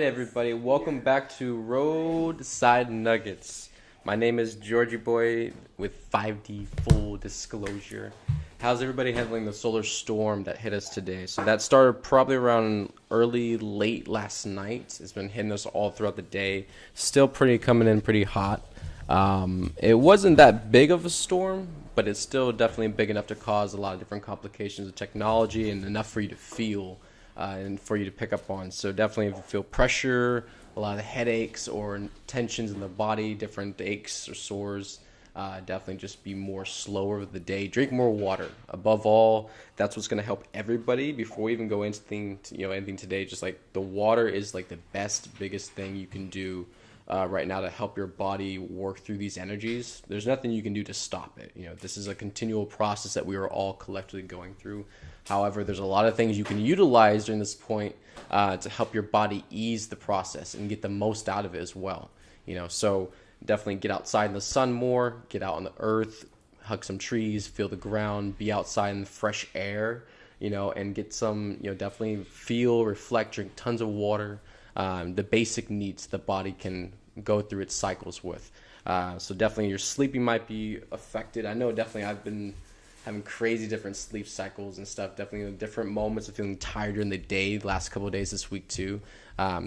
Everybody, welcome back to Roadside Nuggets. My name is Georgie Boy with 5D Full Disclosure. How's everybody handling the solar storm that hit us today? So that started probably around late last night. It's been hitting us all throughout the day. Still coming in pretty hot. It wasn't that big of a storm, but it's still definitely big enough to cause a lot of different complications of technology and enough for you to feel and for you to pick up on. So definitely if you feel pressure, a lot of headaches or tensions in the body, different aches or sores, definitely just be more slower with the day. Drink more water. Above all, that's what's going to help everybody. Before we even go into anything today, just like the water is like the biggest thing you can do right now to help your body work through these energies. There's nothing you can do to stop it. This is a continual process that we are all collectively going through. However, there's a lot of things you can utilize during this point to help your body ease the process and get the most out of it as well. So definitely get outside in the sun more, get out on the earth, hug some trees, feel the ground, be outside in the fresh air, and get some, definitely feel, reflect, drink tons of water, the basic needs the body can go through its cycles with. So definitely your sleeping might be affected. I know definitely I've been having crazy different sleep cycles and stuff, definitely different moments of feeling tired during the day, the last couple of days this week too.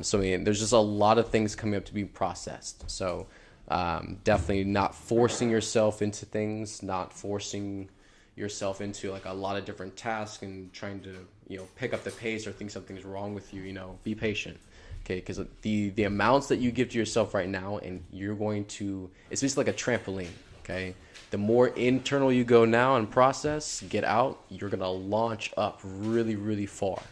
So there's just a lot of things coming up to be processed. So definitely not forcing yourself into things, not forcing yourself into like a lot of different tasks and trying to, pick up the pace or think something's wrong with you, be patient. Okay, because the amounts that you give to yourself right now, and you're going to, it's basically like a trampoline, okay? The more internal you go now and process, get out, you're going to launch up really, really far.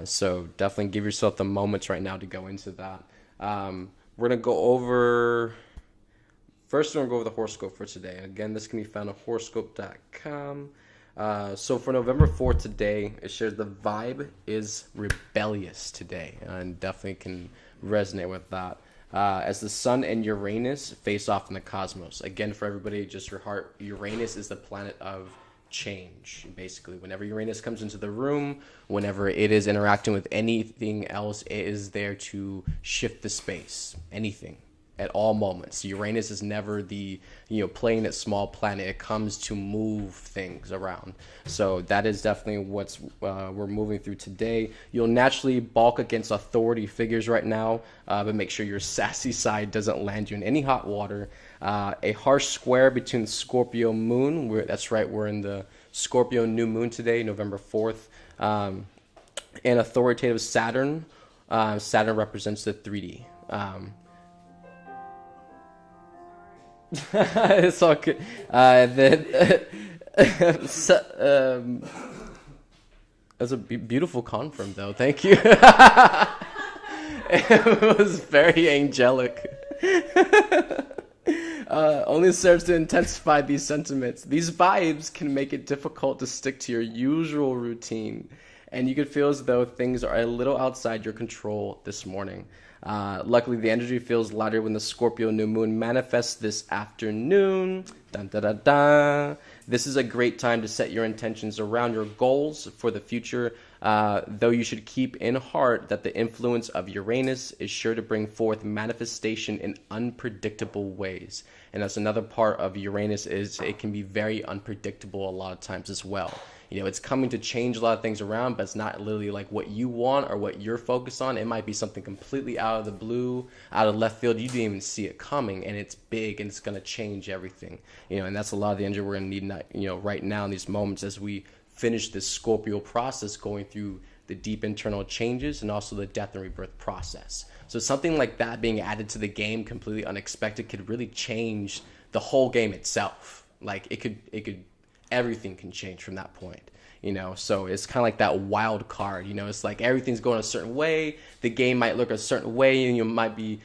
So definitely give yourself the moments right now to go into that. We're going to go over, first we're going to go over the horoscope for today. Again, this can be found at horoscope.com. So for November 4th today, it shares the vibe is rebellious today, and definitely can resonate with that. As the sun and Uranus face off in the cosmos. Again, for everybody, just your heart, Uranus is the planet of change. Basically, whenever Uranus comes into the room, whenever it is interacting with anything else, it is there to shift the space. Anything. At all moments. Uranus is never the, playing that small planet. It comes to move things around. So that is definitely what's we're moving through today. You'll naturally balk against authority figures right now, but make sure your sassy side doesn't land you in any hot water. A harsh square between the Scorpio moon. That's right, we're in the Scorpio new moon today, November 4th. And authoritative Saturn. Saturn represents the 3D. It's all good. That's a beautiful confirm, though. Thank you. It was very angelic. Only serves to intensify these sentiments. These vibes can make it difficult to stick to your usual routine, and you could feel as though things are a little outside your control this morning. Luckily, the energy feels lighter when the Scorpio new moon manifests this afternoon. Dun, dun, dun, dun. This is a great time to set your intentions around your goals for the future, though you should keep in heart that the influence of Uranus is sure to bring forth manifestation in unpredictable ways. And that's another part of Uranus, is it can be very unpredictable a lot of times as well. It's coming to change a lot of things around, but it's not literally like what you want or what you're focused on. It might be something completely out of the blue, out of left field. You didn't even see it coming, and it's big, and it's going to change everything. And that's a lot of the energy we're going to need, right now in these moments as we finish this Scorpio process, going through the deep internal changes and also the death and rebirth process. So something like that being added to the game completely unexpected could really change the whole game itself. Like everything can change from that point. So it's kind of like that wild card. It's like everything's going a certain way. The game might look a certain way, and you might be,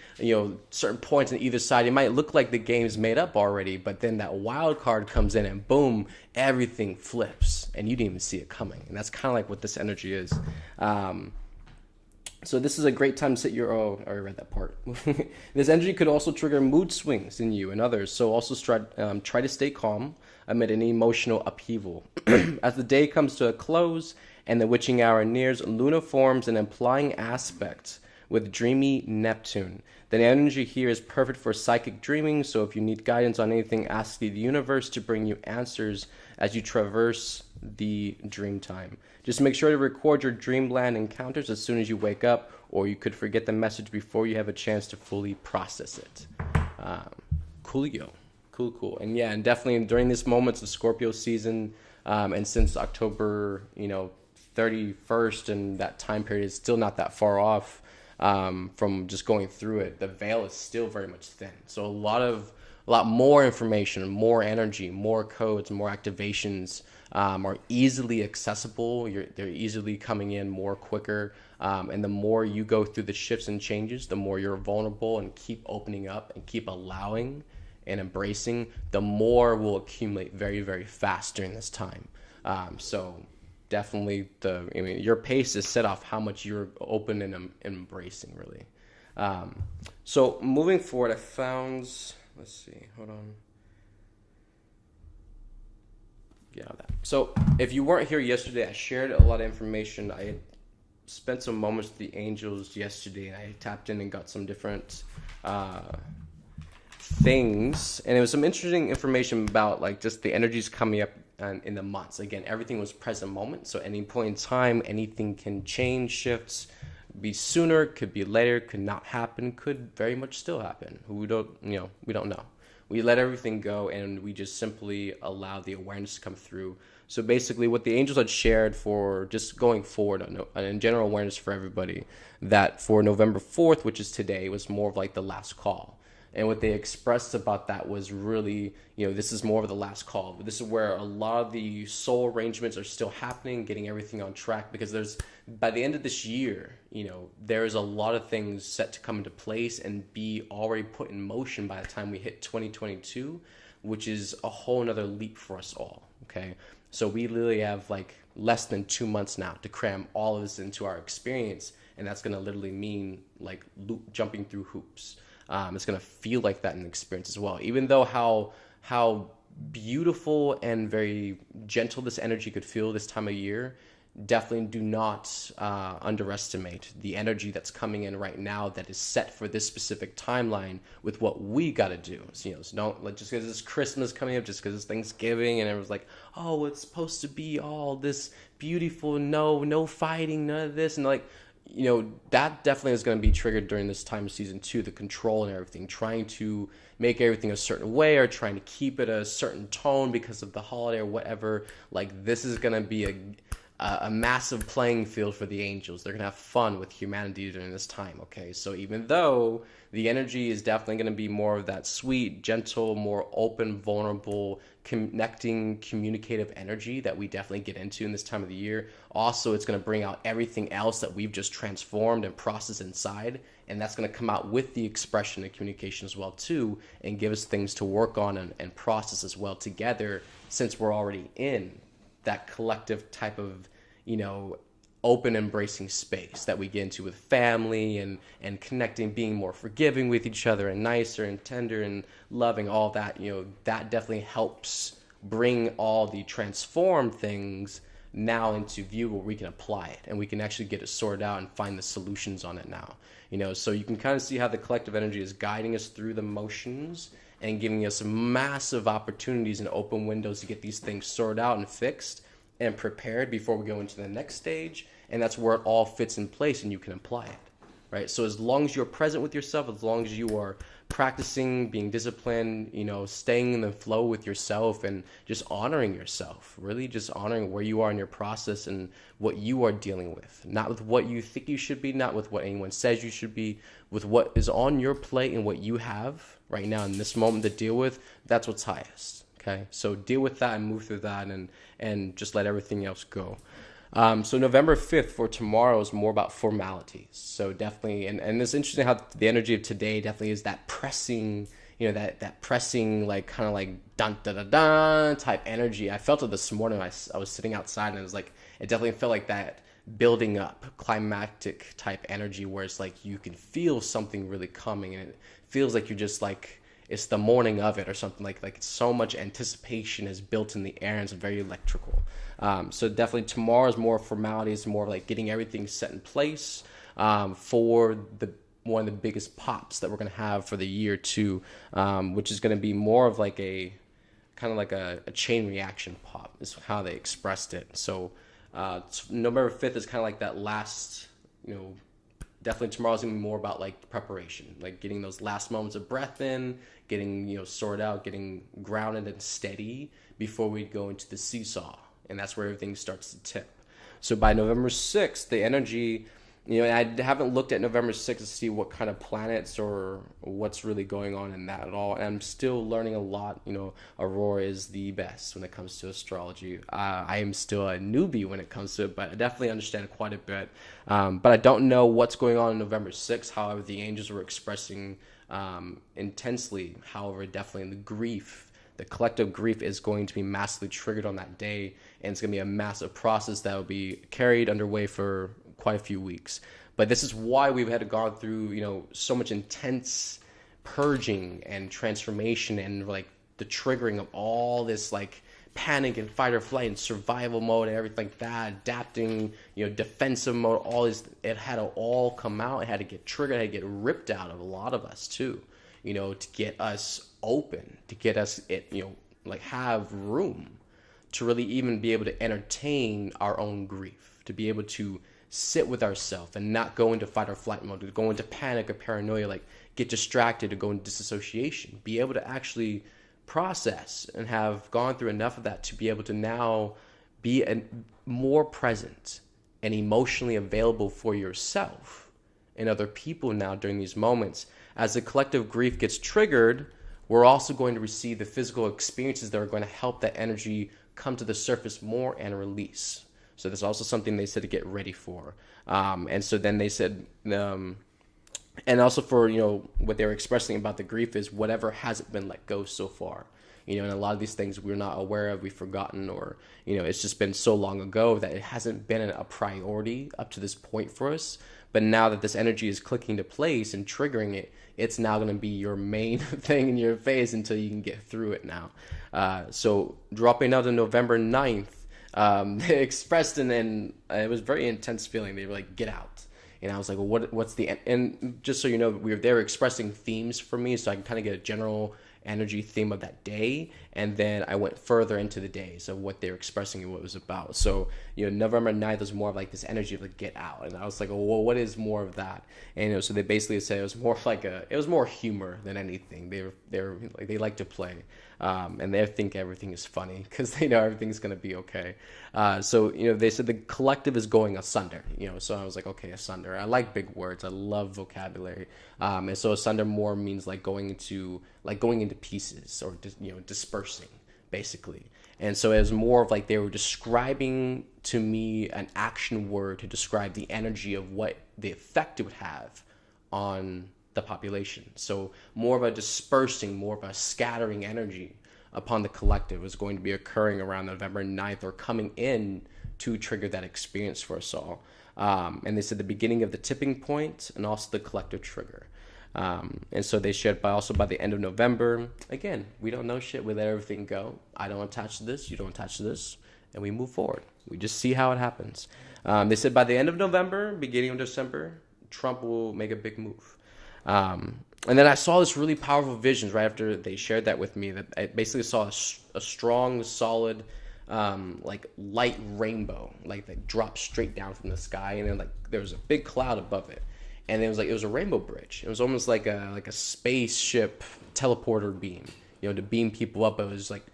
certain points on either side. It might look like the game's made up already, but then that wild card comes in, and boom, everything flips, and you didn't even see it coming. And that's kind of like what this energy is. So this is a great time to set your... Oh, I already read that part. This energy could also trigger mood swings in you and others. So also try to stay calm amid any emotional upheaval. As the day comes to a close and the witching hour nears, Luna forms an implying aspect with dreamy Neptune. The energy here is perfect for psychic dreaming. So if you need guidance on anything, ask the universe to bring you answers as you traverse the dream time. Just make sure to record your dreamland encounters as soon as you wake up, or you could forget the message before you have a chance to fully process it. Coolio. Cool. And yeah, and definitely during this moment of Scorpio season, and since October, 31st, and that time period is still not that far off from just going through it, the veil is still very much thin. So a lot more information, more energy, more codes, more activations are easily accessible. They're easily coming in more quicker. And the more you go through the shifts and changes, the more you're vulnerable and keep opening up and keep allowing and embracing, the more will accumulate very, very fast during this time. So definitely your pace is set off how much you're open and embracing, really. So moving forward, I found... Let's see. Hold on. Get out of that. So if you weren't here yesterday, I shared a lot of information. I had spent some moments with the angels yesterday, and I tapped in and got some different things. And it was some interesting information about like just the energies coming up in the months. Again, everything was present moment. So any point in time, anything can change, shifts, be sooner, could be later, could not happen, could very much still happen. We don't know. We let everything go, and we just simply allow the awareness to come through. So basically what the angels had shared for just going forward in general awareness for everybody, that for November 4th, which is today, was more of like the last call. And what they expressed about that was really, this is more of the last call. This is where a lot of the soul arrangements are still happening, getting everything on track, because by the end of this year, there's a lot of things set to come into place and be already put in motion by the time we hit 2022, which is a whole nother leap for us all. Okay. So we literally have like less than 2 months now to cram all of this into our experience. And that's going to literally mean like jumping through hoops. It's going to feel like that in the experience as well. Even though how beautiful and very gentle this energy could feel this time of year, definitely do not underestimate the energy that's coming in right now that is set for this specific timeline with what we got to do. So, so don't like just because it's Christmas coming up, just because it's Thanksgiving, and everyone's like, oh, it's supposed to be all this beautiful, no fighting, none of this, and like, that definitely is going to be triggered during this time of season 2, the control and everything, trying to make everything a certain way or trying to keep it a certain tone because of the holiday or whatever. Like, this is going to be a massive playing field for the angels. They're going to have fun with humanity during this time, okay? So even though the energy is definitely going to be more of that sweet, gentle, more open, vulnerable, connecting, communicative energy that we definitely get into in this time of the year, also it's going to bring out everything else that we've just transformed and processed inside, and that's going to come out with the expression and communication as well too, and give us things to work on and process as well together, since we're already in that collective type of, open, embracing space that we get into with family and connecting, being more forgiving with each other and nicer and tender and loving, all that, that definitely helps bring all the transformed things now into view where we can apply it and we can actually get it sorted out and find the solutions on it now. So you can kind of see how the collective energy is guiding us through the motions and giving us massive opportunities and open windows to get these things sorted out and fixed and prepared before we go into the next stage. And that's where it all fits in place and you can apply it, right? So as long as you're present with yourself, as long as you are practicing being disciplined, staying in the flow with yourself and just honoring yourself, really just honoring where you are in your process and what you are dealing with, not with what you think you should be, not with what anyone says you should be, with what is on your plate and what you have right now in this moment to deal with. That's what's highest. Okay, so deal with that and move through that, and just let everything else go. So November 5th for tomorrow is more about formalities. So definitely, and it's interesting how the energy of today definitely is that pressing, that pressing, like kind of like dun da da da type energy. I felt it this morning. I was sitting outside and it was like, it definitely felt like that building up climactic type energy where it's like you can feel something really coming, and it feels like you're just like, it's the morning of it or something, like it's so much anticipation is built in the air, and it's very electrical. So definitely tomorrow is more formalities, more like getting everything set in place for the one of the biggest pops that we're going to have for the year too, which is going to be more of like a kind of like a chain reaction pop is how they expressed it. So November 5th is kind of like that last, definitely tomorrow's gonna be more about like preparation, like getting those last moments of breath in, getting, sorted out, getting grounded and steady before we go into the seesaw. And that's where everything starts to tip. So by November 6th, the energy, I haven't looked at November 6th to see what kind of planets or what's really going on in that at all. And I'm still learning a lot. Aurora is the best when it comes to astrology. I am still a newbie when it comes to it, but I definitely understand quite a bit. But I don't know what's going on November 6th. However, the angels were expressing intensely. However, definitely the collective grief is going to be massively triggered on that day. And it's going to be a massive process that will be carried underway for quite a few weeks. But this is why we've had to go through, so much intense purging and transformation, and like the triggering of all this like panic and fight or flight and survival mode and everything like that, adapting, defensive mode, all this, it had to all come out. It had to get triggered, it had to get ripped out of a lot of us too, to get us open, to get us, like have room to really even be able to entertain our own grief, to be able to sit with ourselves and not go into fight or flight mode, to go into panic or paranoia, like get distracted, to go into disassociation, be able to actually process and have gone through enough of that to be able to now be more present and emotionally available for yourself and other people now during these moments. As the collective grief gets triggered, we're also going to receive the physical experiences that are going to help that energy come to the surface more and release. So that's also something they said to get ready for. And so then they said, and also for, what they were expressing about the grief is whatever hasn't been let go so far. And a lot of these things we're not aware of, we've forgotten, or, it's just been so long ago that it hasn't been a priority up to this point for us. But now that this energy is clicking to place and triggering it, it's now going to be your main thing in your face until you can get through it now. So dropping out on November 9th, they expressed and it was very intense feeling. They were like, get out. And I was like, well, what's the end? And just so you know, they were expressing themes for me, so I can kind of get a general energy theme of that day, and then I went further into the days of what they were expressing and what it was about. So November 9th was more of like this energy of like get out, and I was like, well, what is more of that? And so they basically said it was more like it was more humor than anything. They're like, they like to play, and they think everything is funny because they know everything's gonna be okay. So they said the collective is going asunder. So I was like, okay, asunder. I like big words. I love vocabulary. And so asunder more means like going into pieces, or dispersing basically. And so it was more of like they were describing to me an action word to describe the energy of what the effect it would have on the population. So more of a dispersing, more of a scattering energy upon the collective was going to be occurring around November 9th, or coming in to trigger that experience for us all. And they said the beginning of the tipping point and also the collective trigger. And so they shared by the end of November, again, we don't know shit, we let everything go. I don't attach to this, you don't attach to this, and we move forward. We just see how it happens. They said by the end of November, beginning of December, Trump will make a big move. And then I saw this really powerful visions right after they shared that with me, that I basically saw a strong, solid, like light rainbow, like that dropped straight down from the sky, and then like there was a big cloud above it. And it was a rainbow bridge. It was almost like a spaceship teleporter beam, to beam people up. It was like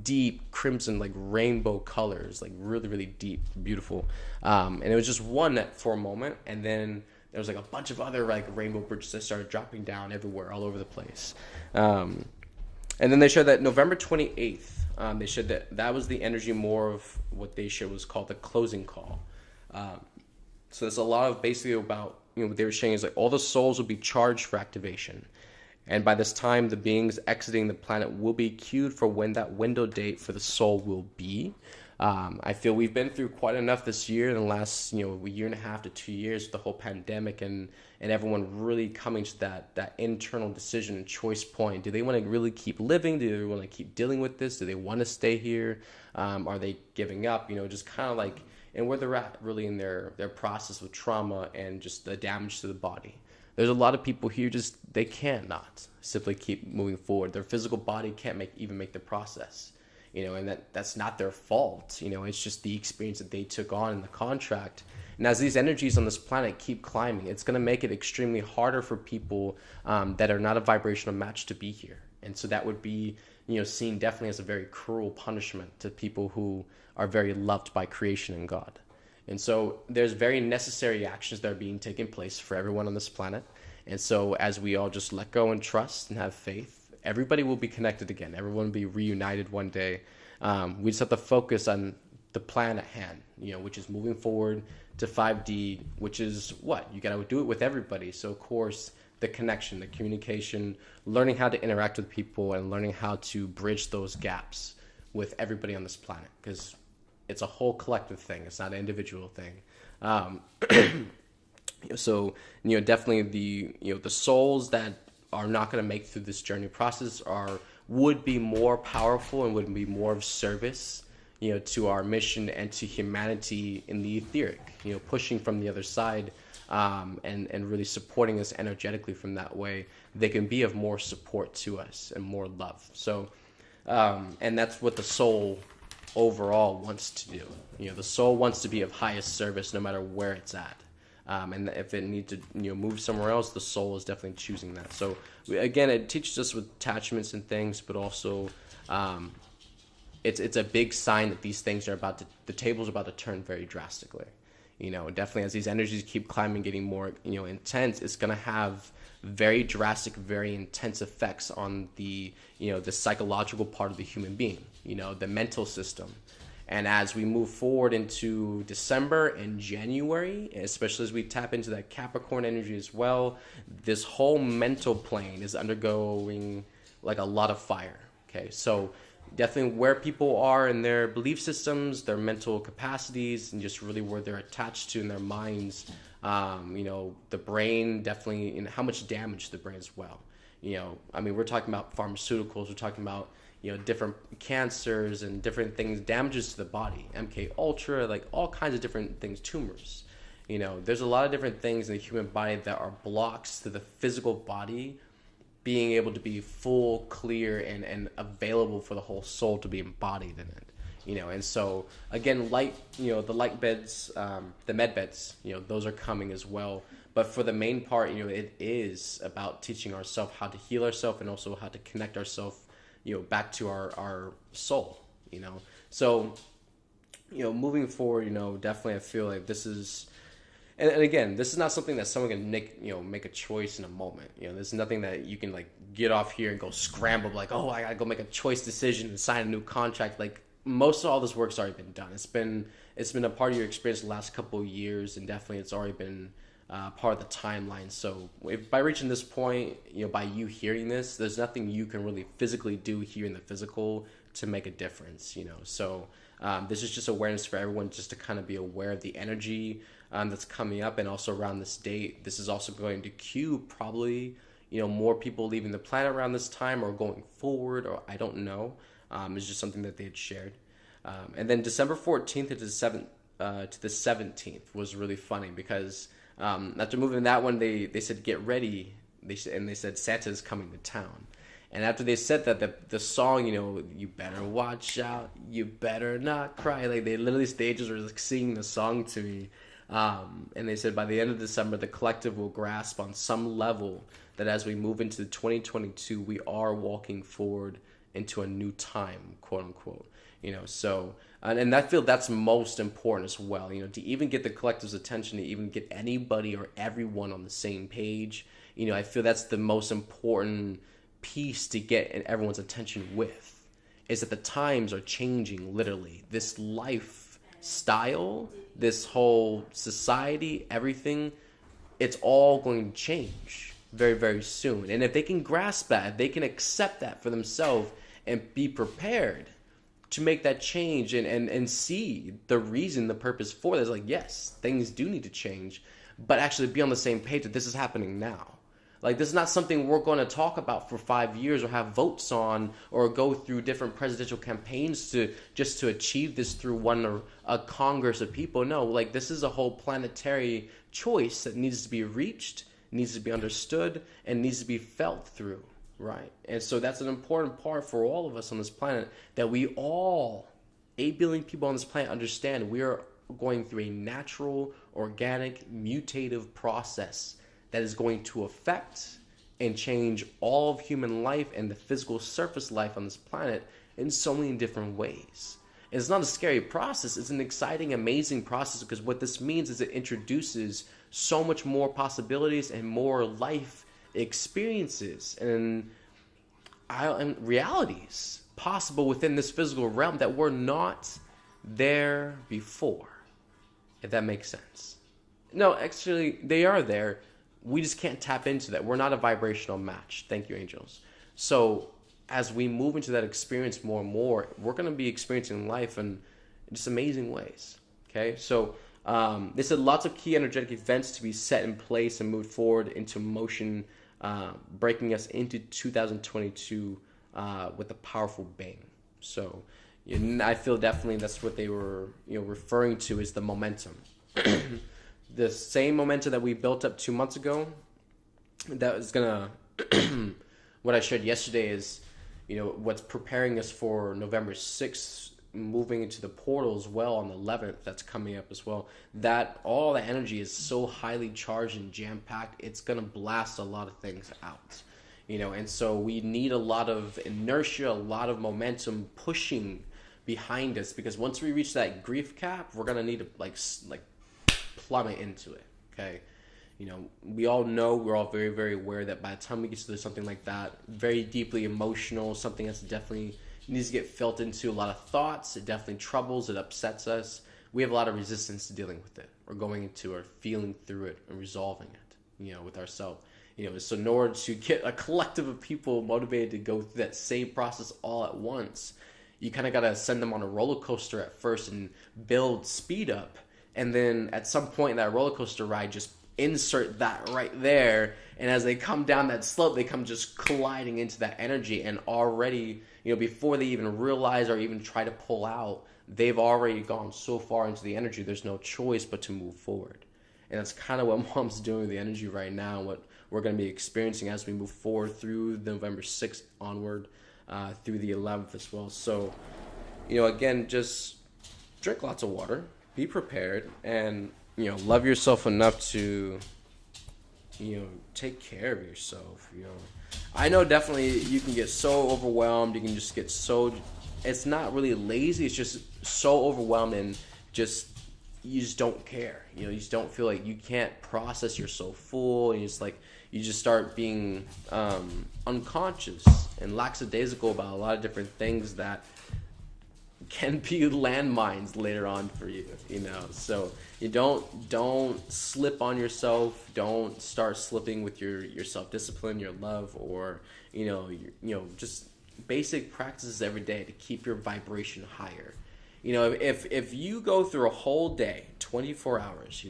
deep crimson, like rainbow colors, like really, really deep, beautiful. And it was just one for a moment, and then there was like a bunch of other like rainbow bridges that started dropping down everywhere, all over the place. And then they showed that November 28th, they showed that that was the energy more of what they showed was called the closing call. Um, so there's a lot of basically about, what they were saying is like all the souls will be charged for activation. And by this time, the beings exiting the planet will be queued for when that window date for the soul will be. I feel we've been through quite enough this year, in the last a year and a half to 2 years, with the whole pandemic and everyone really coming to that internal decision and choice point. Do they want to really keep living? Do they want to keep dealing with this? Do they want to stay here? Are they giving up? Just kind of like, and where they're at really in their process with trauma and just the damage to the body. There's a lot of people here just they cannot simply keep moving forward. Their physical body can't even make the process. And that's not their fault. It's just the experience that they took on in the contract. And as these energies on this planet keep climbing, it's going to make it extremely harder for people that are not a vibrational match to be here. And so that would be, seen definitely as a very cruel punishment to people who are very loved by creation and God. And so there's very necessary actions that are being taken place for everyone on this planet. And so as we all just let go and trust and have faith, everybody will be connected again. Everyone will be reunited one day. We just have to focus on the plan at hand, which is moving forward to 5D, which is what? You got to do it with everybody. So, of course, the connection, the communication, learning how to interact with people and learning how to bridge those gaps with everybody on this planet, because it's a whole collective thing. It's not an individual thing. So, definitely the souls that are not going to make through this journey process would be more powerful and would be more of service, to our mission and to humanity in the etheric, pushing from the other side, and really supporting us energetically from that way. They can be of more support to us and more love. So, and that's what the soul overall wants to do. The soul wants to be of highest service no matter where it's at. And if it needs to move somewhere else, the soul is definitely choosing that. So again, it teaches us with attachments and things, but also it's a big sign that these things are the table's about to turn very drastically. Definitely as these energies keep climbing, getting more intense, it's going to have very drastic, very intense effects on the the psychological part of the human being, the mental system. And as we move forward into December and January, especially as we tap into that Capricorn energy as well, this whole mental plane is undergoing like a lot of fire. Okay, so definitely where people are in their belief systems, their mental capacities, and just really where they're attached to in their minds. The brain definitely, and how much damage to the brain as well. We're talking about pharmaceuticals, we're talking about different cancers and different things, damages to the body, MK Ultra, like all kinds of different things, tumors. There's a lot of different things in the human body that are blocks to the physical body being able to be full, clear, and available for the whole soul to be embodied in it. And so again, the light beds, the med beds, those are coming as well. But for the main part, it is about teaching ourselves how to heal ourselves and also how to connect ourselves back to our soul, So, moving forward, definitely I feel like this is, and again, this is not something that someone can make a choice in a moment. There's nothing that you can like get off here and go scramble, like, oh, I gotta go make a choice decision and sign a new contract. Like most of all this work's already been done. It's been a part of your experience the last couple of years, and definitely it's already been part of the timeline. So if by reaching this point, by you hearing this, there's nothing you can really physically do here in the physical to make a difference, So this is just awareness for everyone, just to kind of be aware of the energy that's coming up. And also around this date, this is also going to cue probably, more people leaving the planet around this time or going forward, or I don't know. It's just something that they had shared. And then December 14th to the 17th was really funny because after moving that one, they said, get ready. They said Santa's coming to town. And after they said that, the song, you better watch out, you better not cry. Like they literally stages were like singing the song to me. And they said by the end of December, the collective will grasp on some level that as we move into 2022, we are walking forward into a new time, quote unquote. So, and I feel that's most important as well, to even get the collective's attention, to even get anybody or everyone on the same page. I feel that's the most important piece to get everyone's attention with is that the times are changing literally. This lifestyle, this whole society, everything, it's all going to change very, very soon. And if they can grasp that, they can accept that for themselves and be prepared to make that change and see the reason, the purpose for this. Like, yes, things do need to change, but actually be on the same page that this is happening now. Like, this is not something we're going to talk about for 5 years or have votes on or go through different presidential campaigns to achieve this through one or a Congress of people. No, like, this is a whole planetary choice that needs to be reached, needs to be understood, and needs to be felt through, right? And so that's an important part for all of us on this planet, that we all, 8 billion people on this planet, understand we are going through a natural, organic, mutative process that is going to affect and change all of human life and the physical surface life on this planet in so many different ways. And it's not a scary process. It's an exciting, amazing process, because what this means is it introduces so much more possibilities and more life experiences and realities possible within this physical realm that were not there before, if that makes sense. No, actually, they are there. We just can't tap into that. We're not a vibrational match. Thank you, angels. So as we move into that experience more and more, we're going to be experiencing life in just amazing ways. Okay, so they said lots of key energetic events to be set in place and moved forward into motion, breaking us into 2022 with a powerful bang. So I feel definitely that's what they were referring to is the momentum. The same momentum that we built up 2 months ago, that is gonna what I shared yesterday is what's preparing us for November 6th, moving into the portal as well on the 11th. That's coming up as well. That all the energy is so highly charged and jam-packed, it's gonna blast a lot of things out, and so we need a lot of inertia, a lot of momentum pushing behind us, because once we reach that grief cap, we're gonna need to like plummet into it. Okay, we all know, we're all very, very aware that by the time we get to something like that, very deeply emotional, something that's definitely needs to get felt into, a lot of thoughts, it definitely troubles, it upsets us. We have a lot of resistance to dealing with it, or going into, or feeling through it, and resolving it, with ourselves. So in order to get a collective of people motivated to go through that same process all at once, you kind of got to send them on a roller coaster at first and build speed up. And then at some point in that roller coaster ride, just insert that right there. And as they come down that slope, they come just colliding into that energy. And already, before they even realize or even try to pull out, they've already gone so far into the energy, there's no choice but to move forward. And that's kind of what Mom's doing with the energy right now, and what we're going to be experiencing as we move forward through November 6th onward, through the 11th as well. So, again, just drink lots of water. Be prepared, and love yourself enough to take care of yourself. I know definitely you can get so overwhelmed. You can just get so, it's not really lazy, it's just so overwhelmed, and you just don't care. You just don't feel like you can't process, you're so full, and you just start being unconscious and lackadaisical about a lot of different things that can be landmines later on for you, So you don't slip on yourself. Don't start slipping with your self-discipline, your love, or just basic practices every day to keep your vibration higher. If you go through a whole day, 24 hours,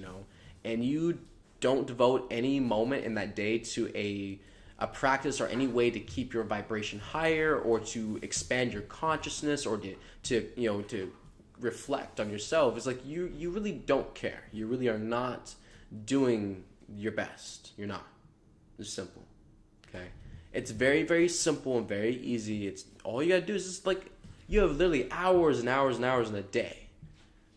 and you don't devote any moment in that day to a practice or any way to keep your vibration higher, or to expand your consciousness, or to reflect on yourself, it's like you really don't care. You really are not doing your best. You're not. It's simple. Okay? It's very, very simple and very easy. It's all you gotta do is just you have literally hours and hours and hours in a day,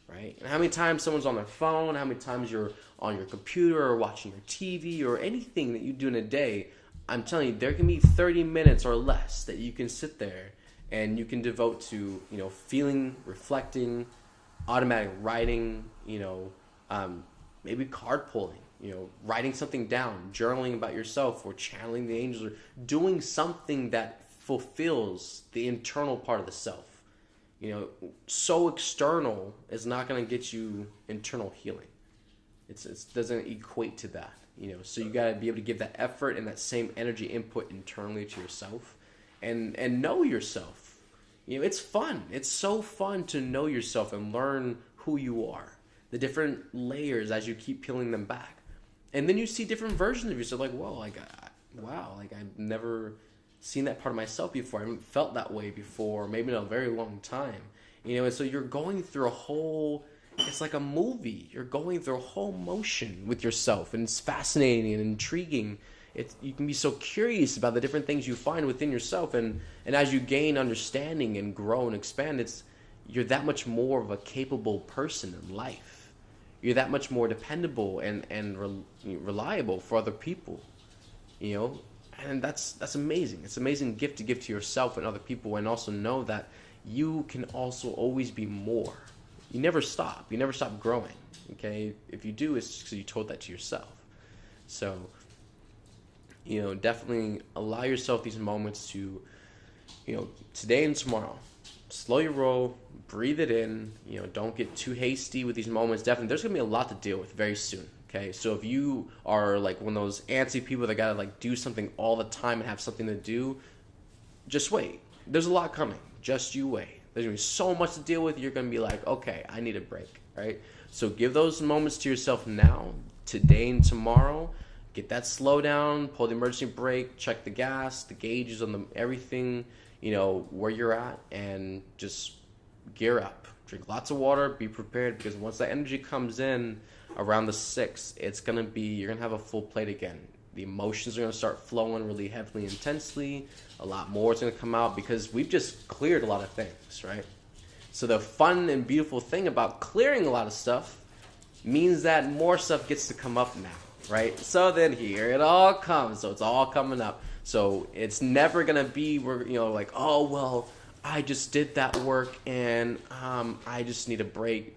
right? And how many times someone's on their phone, how many times you're on your computer or watching your TV or anything that you do in a day, I'm telling you, there can be 30 minutes or less that you can sit there and you can devote to, feeling, reflecting, automatic writing, maybe card pulling, writing something down, journaling about yourself, or channeling the angels, or doing something that fulfills the internal part of the self. So external is not going to get you internal healing. It doesn't equate to that. So you got to be able to give that effort and that same energy input internally to yourself, and know yourself. It's fun. It's so fun to know yourself and learn who you are, the different layers as you keep peeling them back. And then you see different versions of yourself, like, whoa, wow, I've never seen that part of myself before. I haven't felt that way before, maybe in a very long time. And so you're going through it's like a movie. You're going through a whole motion with yourself, and it's fascinating and intriguing. You can be so curious about the different things you find within yourself, and as you gain understanding and grow and expand, you're that much more of a capable person in life. You're that much more dependable and reliable for other people, and that's amazing. It's an amazing gift to give to yourself and other people, and also know that you can also always be more. You never stop. You never stop growing. Okay, if you do, it's just because you told that to yourself. So, definitely allow yourself these moments to, today and tomorrow. Slow your roll, breathe it in, don't get too hasty with these moments. Definitely, there's going to be a lot to deal with very soon, okay? So if you are like one of those antsy people that got to do something all the time and have something to do, just wait. There's a lot coming. Just you wait. There's going to be so much to deal with. You're going to be like, okay, I need a break, right? So give those moments to yourself now, today and tomorrow. Get that slow down, pull the emergency brake, check the gas, the gauges on everything, where you're at, and just gear up. Drink lots of water, be prepared, because once that energy comes in around the 6th, you're going to have a full plate again. The emotions are going to start flowing really heavily, intensely. A lot more is going to come out because we've just cleared a lot of things, right? So the fun and beautiful thing about clearing a lot of stuff means that more stuff gets to come up now, right? So then here it all comes. So it's all coming up. So it's never going to be where, oh, well, I just did that work and I just need a break.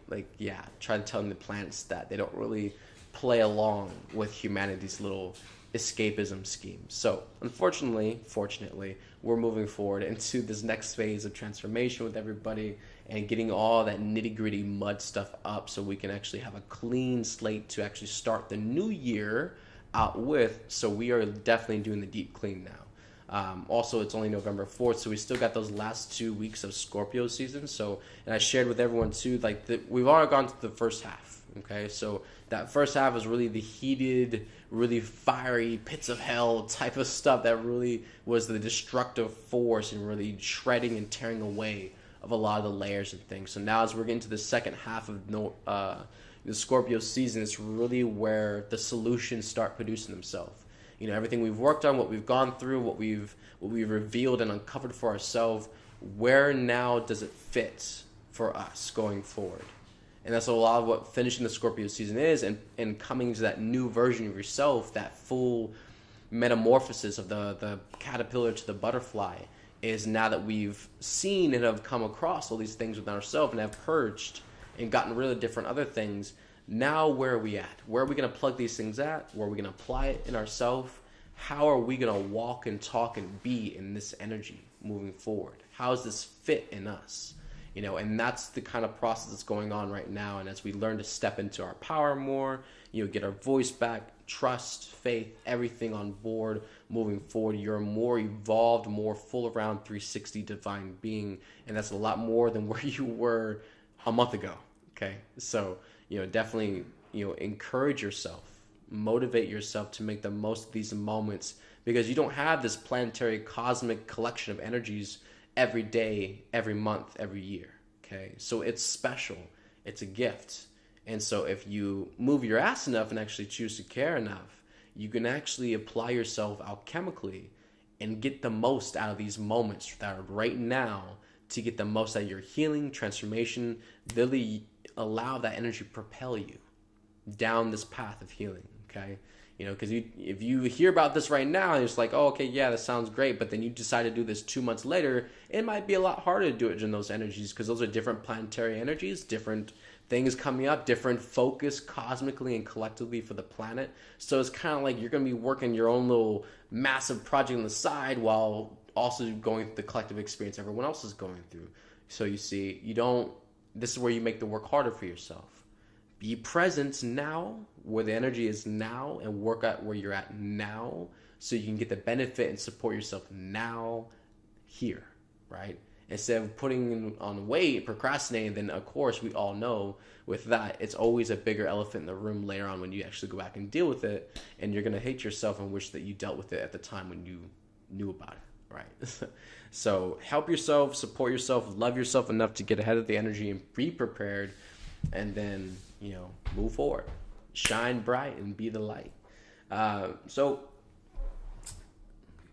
Try to tell the planets that they don't really play along with humanity's little escapism schemes. So fortunately, we're moving forward into this next phase of transformation with everybody and getting all that nitty-gritty mud stuff up so we can actually have a clean slate to actually start the new year out with. So we are definitely doing the deep clean now. Also, it's only November 4th, so we still got those last 2 weeks of Scorpio season. So, and I shared with everyone too, we've already gone through the first half. Okay, so that first half was really the heated, really fiery pits of hell type of stuff that really was the destructive force and really shredding and tearing away of a lot of the layers and things. So now as we're getting to the second half of the Scorpio season, it's really where the solutions start producing themselves. Everything we've worked on, what we've gone through, what we've revealed and uncovered for ourselves, where now does it fit for us going forward? And that's a lot of what finishing the Scorpio season is, and coming to that new version of yourself, that full metamorphosis of the caterpillar to the butterfly, is now that we've seen and have come across all these things within ourselves and have purged and gotten rid of different other things. Now where are we at? Where are we going to plug these things at? Where are we going to apply it in ourselves? How are we going to walk and talk and be in this energy moving forward? How does this fit in us? And that's the kind of process that's going on right now. And as we learn to step into our power more, get our voice back, trust, faith, everything on board moving forward, you're a more evolved, more full around 360 divine being. And that's a lot more than where you were a month ago. Okay. So, definitely, encourage yourself, motivate yourself to make the most of these moments, because you don't have this planetary cosmic collection of energies every day, every month, every year. Okay. So it's special. It's a gift. And so if you move your ass enough and actually choose to care enough, you can actually apply yourself alchemically and get the most out of these moments that are right now, to get the most out of your healing, transformation, really allow that energy propel you down this path of healing, okay? Because if you hear about this right now, it's like, oh, okay, yeah, that sounds great, but then you decide to do this 2 months later, it might be a lot harder to do it in those energies, because those are different planetary energies, different things coming up, different focus cosmically and collectively for the planet. So it's kind of like you're going to be working your own little massive project on the side while also going through the collective experience everyone else is going through. So you see, this is where you make the work harder for yourself. Be present now, where the energy is now, and work out where you're at now, so you can get the benefit and support yourself now, here, right? Instead of putting on weight, procrastinating, then of course we all know with that, it's always a bigger elephant in the room later on when you actually go back and deal with it, and you're going to hate yourself and wish that you dealt with it at the time when you knew about it, right? So help yourself, support yourself, love yourself enough to get ahead of the energy and be prepared, and then, move forward. Shine bright and be the light. So,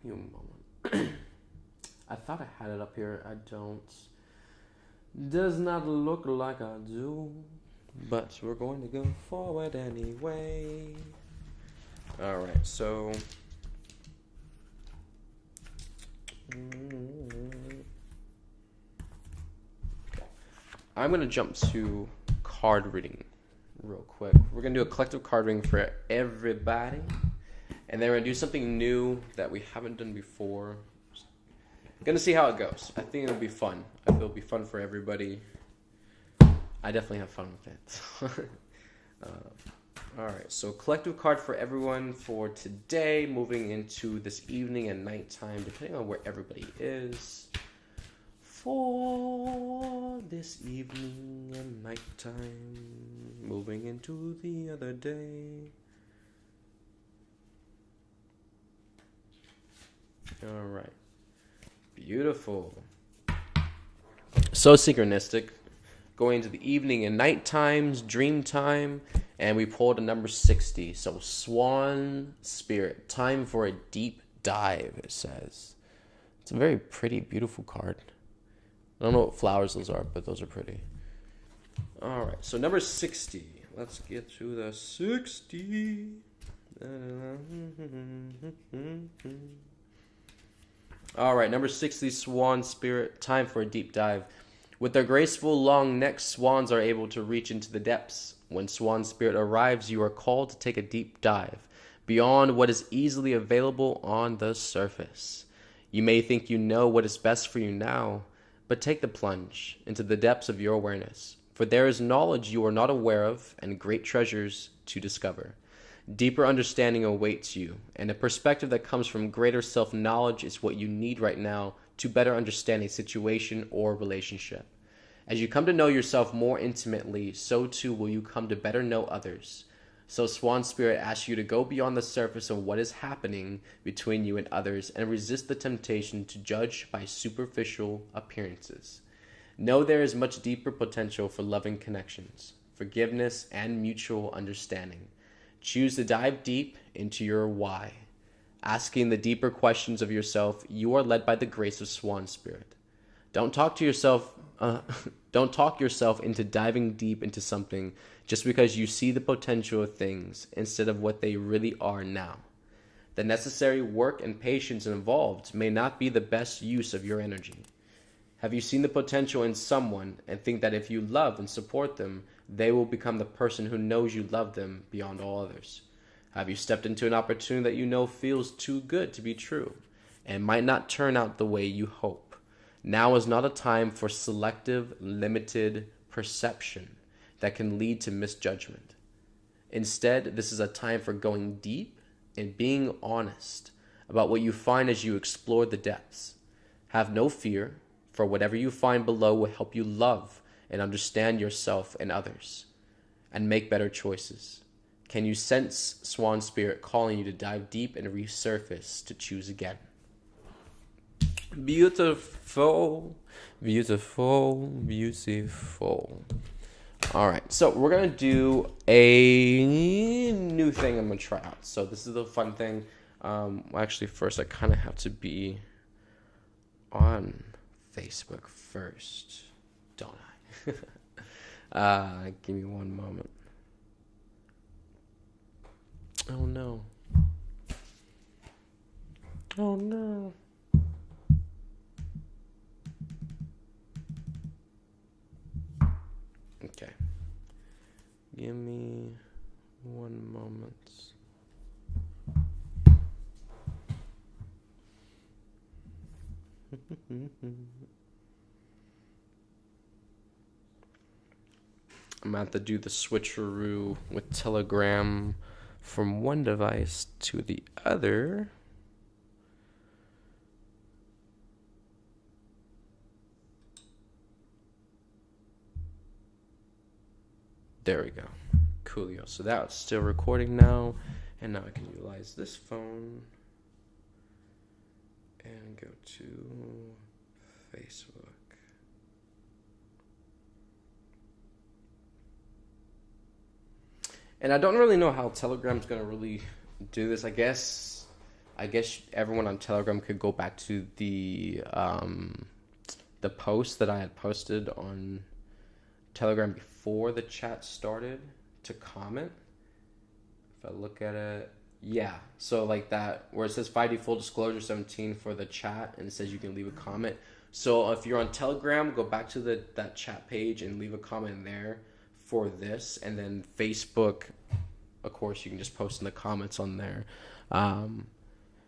give me a moment. I thought I had it up here. I don't. Does not look like I do. But we're going to go forward anyway. Alright, so. Okay. I'm going to jump to card reading real quick. We're going to do a collective card reading for everybody. And then we're going to do something new that we haven't done before. Gonna see how it goes. I think it'll be fun. I feel it'll be fun for everybody. I definitely have fun with it. Alright, so collective card for everyone for today, moving into this evening and nighttime, depending on where everybody is. For this evening and nighttime, moving into the other day. Alright. Beautiful. So synchronistic. Going into the evening and night times, dream time, and we pulled a number 60. So Swan Spirit. Time for a deep dive, it says. It's a very pretty, beautiful card. I don't know what flowers those are, but those are pretty. Alright, so number 60. Let's get to the 60. Alright, number 60, Swan Spirit. Time for a deep dive. With their graceful long necks, swans are able to reach into the depths. When Swan Spirit arrives, you are called to take a deep dive beyond what is easily available on the surface. You may think you know what is best for you now, but take the plunge into the depths of your awareness, for there is knowledge you are not aware of and great treasures to discover. Deeper understanding awaits you, and a perspective that comes from greater self-knowledge is what you need right now to better understand a situation or relationship. As you come to know yourself more intimately, so too will you come to better know others. So Swan Spirit asks you to go beyond the surface of what is happening between you and others and resist the temptation to judge by superficial appearances. Know there is much deeper potential for loving connections, forgiveness, and mutual understanding. Choose to dive deep into your why. Asking the deeper questions of yourself, you are led by the grace of Swan Spirit. Don't talk yourself into diving deep into something just because you see the potential of things instead of what they really are now. The necessary work and patience involved may not be the best use of your energy. Have you seen the potential in someone and think that if you love and support them, they will become the person who knows you love them beyond all others? Have you stepped into an opportunity that you know feels too good to be true and might not turn out the way you hope? Now is not a time for selective, limited perception that can lead to misjudgment. Instead, this is a time for going deep and being honest about what you find as you explore the depths. Have no fear, for whatever you find below will help you love and understand yourself and others, and make better choices. Can you sense Swan Spirit calling you to dive deep and resurface to choose again? Beautiful, beautiful, beautiful. All right, so we're going to do a new thing I'm going to try out. So this is the fun thing. Actually, first I kind of have to be on Facebook first, don't I? Give me one moment. Oh no. Oh no. Okay. Give me one moment. I'm going to have to do the switcheroo with Telegram from one device to the other. There we go. Coolio. So that's still recording now. And now I can utilize this phone and go to Facebook. And I don't really know how Telegram's going to really do this. I guess everyone on Telegram could go back to the post that I had posted on Telegram before the chat started to comment. If I look at it, yeah. So like that, where it says 5D full disclosure 17 for the chat, and it says you can leave a comment. So if you're on Telegram, go back to that chat page and leave a comment there for this, and then Facebook, of course, you can just post in the comments on there.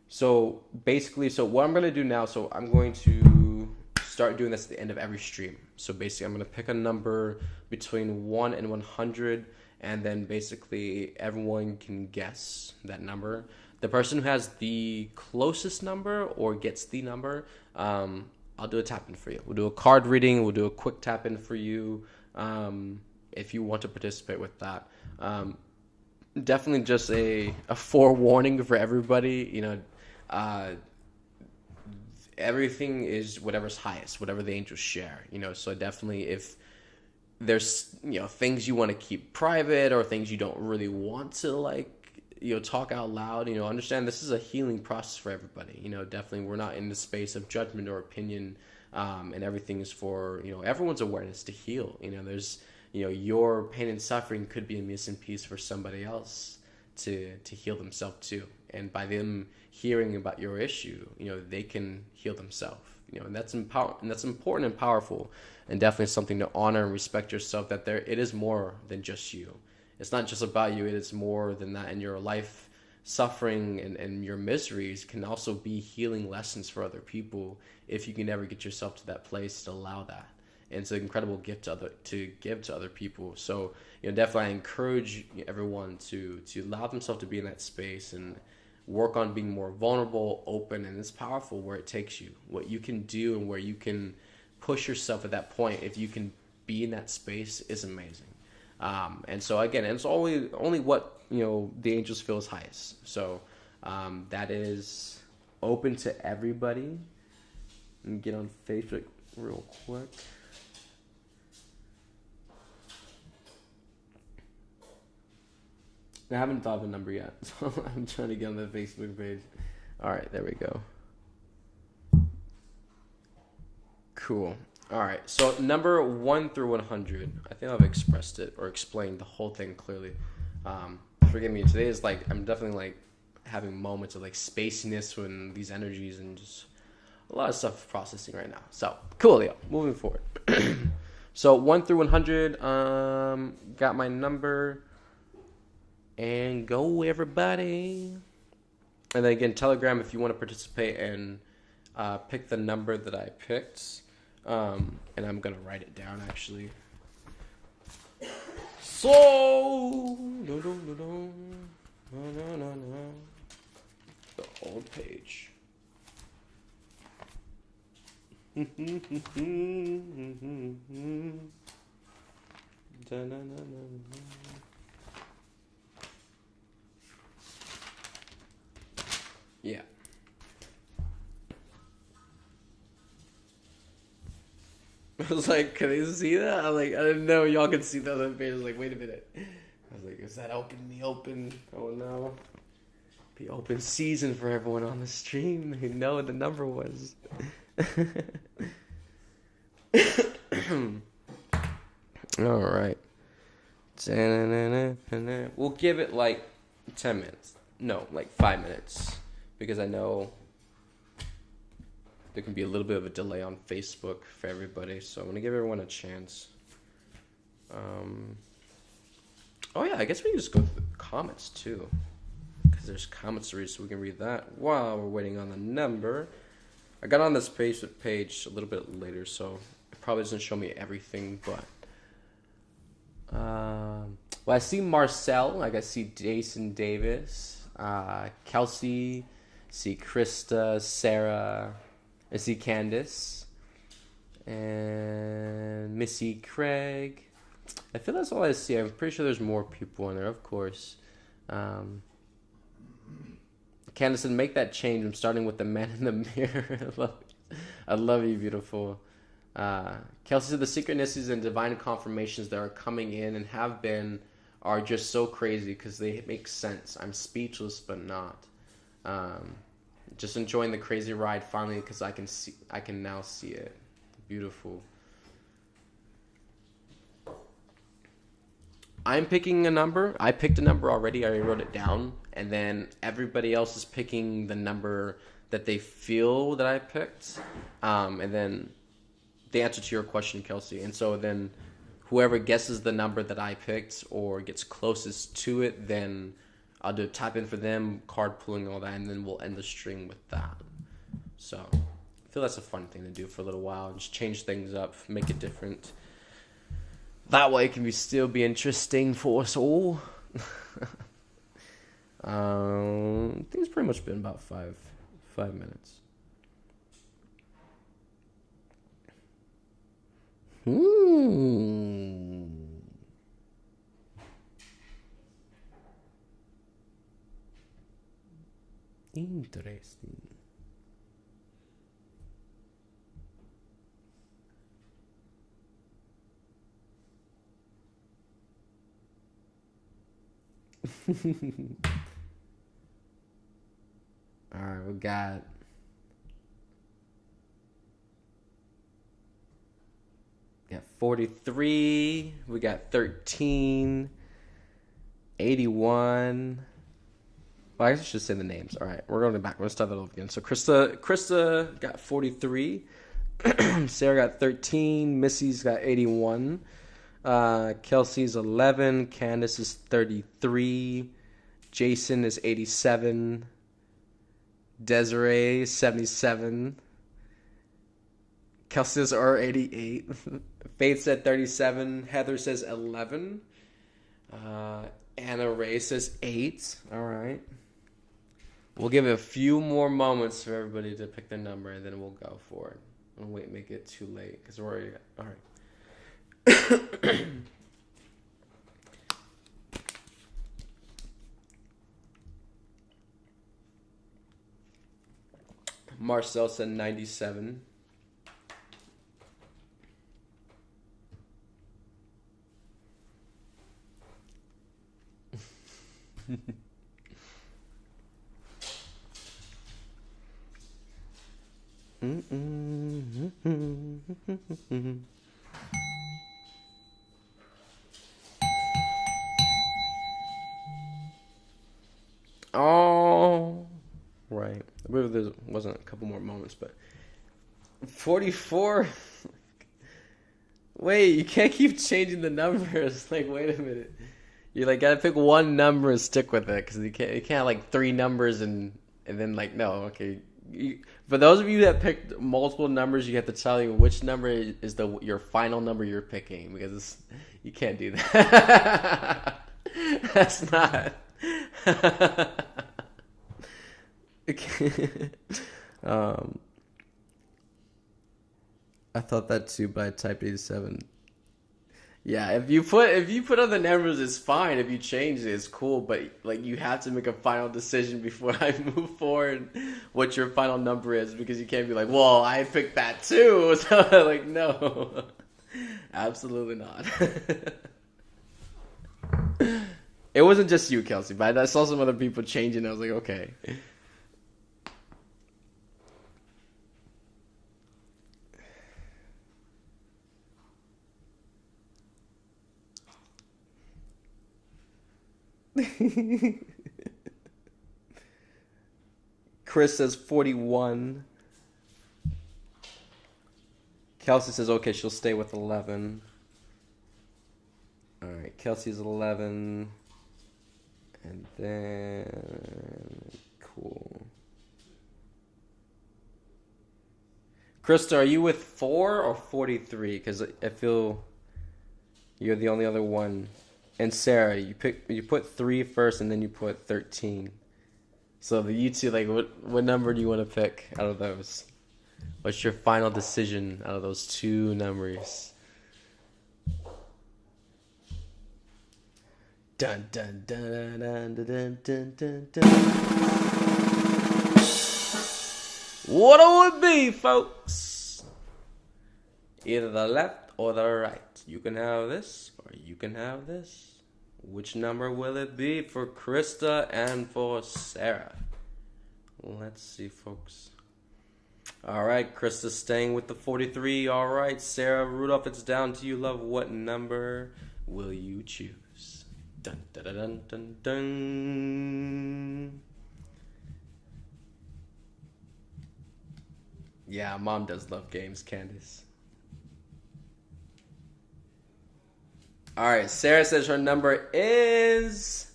So basically, so what I'm going to do now, so I'm going to start doing this at the end of every stream. So basically, I'm going to pick a number between 1 and 100, and then basically everyone can guess that number. The person who has the closest number or gets the number, I'll do a tap-in for you. We'll do a card reading. We'll do a quick tap-in for you. If you want to participate with that. Definitely just a forewarning for everybody, you know, everything is whatever's highest, whatever the angels share, you know, so definitely if there's, you know, things you want to keep private or things you don't really want to, like, you know, talk out loud, you know, understand this is a healing process for everybody, you know, definitely we're not in the space of judgment or opinion, and everything is for, you know, everyone's awareness to heal, you know, there's, you know, your pain and suffering could be a missing piece for somebody else to heal themselves too. And by them hearing about your issue, you know, they can heal themselves. You know, and that's important and powerful, and definitely something to honor and respect yourself. That it is more than just you. It's not just about you. It is more than that. And your life suffering and your miseries can also be healing lessons for other people if you can ever get yourself to that place to allow that. And it's an incredible gift to give to other people. So, you know, definitely I encourage everyone to allow themselves to be in that space and work on being more vulnerable, open, and it's powerful where it takes you. What you can do and where you can push yourself at that point, if you can be in that space, is amazing. And so again, it's only what, you know, the angels feel is highest. So that is open to everybody. Let me get on Facebook real quick. I haven't thought of a number yet, so I'm trying to get on the Facebook page. All right, there we go. Cool. All right, so number 1 through 100. I think I've expressed it or explained the whole thing clearly. Forgive me. Today is like I'm definitely like having moments of like spaciness when these energies and just a lot of stuff processing right now. So cool, Leo. Moving forward. So 1 through 100. Got my number. And go, everybody. And then again, Telegram, if you want to participate and pick the number that I picked. And I'm going to write it down, actually. So, the old page. Yeah. I was like, can they see that? I didn't know y'all could see the other page. I was like, wait a minute. I was like, is that open? The open? Oh no. Be open season for everyone on the stream. They know what the number was. All right. We'll give it like 10 minutes. No, like 5 minutes. Because I know there can be a little bit of a delay on Facebook for everybody. So I'm going to give everyone a chance. Oh yeah, I guess we can just go through the comments too, because there's comments to read, so we can read that while we're waiting on the number. I got on this page a little bit later, so it probably doesn't show me everything, but well, I see Marcel, like I see Jason Davis, Kelsey, see Krista, Sarah, I see Candace, and Missy Craig. I feel that's all I see. I'm pretty sure there's more people in there, of course. Candace said, make that change. I'm starting with the man in the mirror. I love you, beautiful. Kelsey said, the synchronicities and divine confirmations that are coming in and have been are just so crazy because they make sense. I'm speechless, but not. Just enjoying the crazy ride finally because I can now see it. Beautiful. I'm picking a number. I picked a number already. I already wrote it down. And then everybody else is picking the number that they feel that I picked. And then the answer to your question, Kelsey. And so then whoever guesses the number that I picked or gets closest to it, then I'll do a tap in for them, card pulling, all that, and then we'll end the string with that. So I feel that's a fun thing to do for a little while. Just change things up, make it different. That way it can still be interesting for us all. I think it's pretty much been about five minutes. Interesting. All right, we got We got 43. We got 13. 81. Well, I guess I should say the names. All right, we're going back. We're going to start that over again. So Krista got 43. Sarah got 13. Missy's got 81. Kelsey's 11. Candace is 33. Jason is 87. Desiree 77. Kelsey says 88. Faith said 37. Heather says 11. Anna Ray says 8. All right. We'll give it a few more moments for everybody to pick their number, and then we'll go for it. Don't wait, make it too late because we're already all right. Marcel said 97. Oh, right. I believe there wasn't a couple more moments, but 44. Wait, you can't keep changing the numbers. Like, wait a minute. You like gotta pick one number and stick with it because you can't have like 3 numbers and then like no. Okay. For those of you that picked multiple numbers, you have to tell you which number is your final number you're picking because you can't do that. That's not. I thought that too, but I typed 87. Yeah, if you put on the numbers, it's fine. If you change it, it's cool. But like, you have to make a final decision before I move forward. What your final number is, because you can't be like, "Well, I picked that too." So like, no, absolutely not. It wasn't just you, Kelsey, but I saw some other people changing. I was like, okay. Chris says 41. Kelsey says okay, she'll stay with 11. All right, Kelsey's 11. And then... Cool. Krista, are you with 4 or 43? Because I feel you're the only other one. And Sarah, you put 3 first, and then you put 13. So you two, like, what number do you want to pick out of those? What's your final decision out of those 2 numbers? Dun dun dun dun dun dun dun dun. What it would be, folks? Either the left or the right. You can have this, or you can have this. Which number will it be for Krista and for Sarah? Let's see, folks. All right, Krista's staying with the 43. All right, Sarah Rudolph, it's down to you, love. What number will you choose? Dun dun dun dun dun dun. Yeah, Mom does love games, Candace. All right, Sarah says her number is